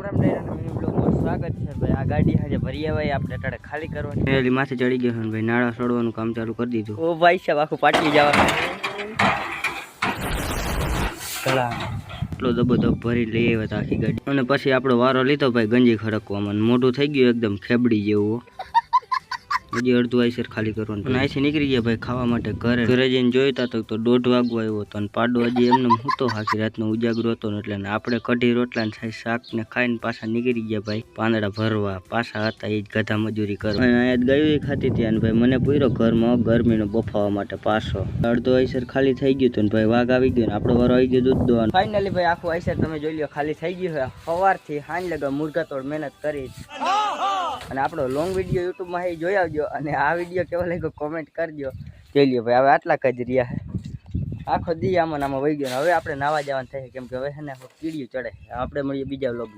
Ram Ram mini બ્લોગમાં સ્વાગત છે ભાઈ। આ ગાડી આજે ભરી આવાય આપણે ટાડે ખાલી કરવાની રેલી માથે ચડી ગયો છે ભાઈ। નાળા છોડવાનું કામ ચાલુ કરી દીધું। ઓ ભાઈ સાહેબ આખું પાટી જવાનું એટલો દબોદબ ભરી લઈ આવ્યા હતા આખી ગાડી। અને પછી આપણો વારો લીધો ભાઈ ગંજી ખડકવામાં। મોઢું થઈ ગયું એકદમ ખેબડી જેવું। હજી અડધું આઈસર ખાલી કરવાનું અને અહીંથી નીકળી ગયા ભાઈ ખાવા માટે ઘરે। ઘરે જઈને જોઈતા તો 1:30 વાગવા આવ્યો હતો અને પાડો હજી એમને હતો આખી રાતનો ઉજાગરો હતો ને એટલે આપણે કઢી રોટલા ને શાક ને ખાઈને પાછા નીકળી ગયા ભાઈ પાંદડા ભરવા। પાછા હતા એ જ ગધા મજૂરી કરવા અને અહીંયા ગયું ખાતી હતી અને ભાઈ મને પૂરો ઘરમાં ગરમીનો બફાવા માટે પાછો અડધો આઈસર ખાલી થઈ ગયું હતું ને ભાઈ વાઘ આવી ગયો ને આપણો વારો આવી ગયો દૂધ દોવાનું। ફાઇનલી ભાઈ આખું આઈસર તમે જોઈ લો ખાલી થઈ ગયું છે। સવારથી હાંજ લગા મુર્ગા તોડ મહેનત કરી અને આપણો લોંગ વિડીયો યુટ્યુબમાં એ જોઈ આવજો અને આ વિડીયો કેવો લાગ્યો કોમેન્ટ કરજો। જોઈ લ્યો ભાઈ હવે આટલા જ રહ્યા છે। આખો દી આમાં વહી ગયો। હવે આપણે નાવા જવાનું થાય કેમ કે હવે છે ને કીડીયું ચડે। આપણે મળીએ બીજા વ્લોગમાં।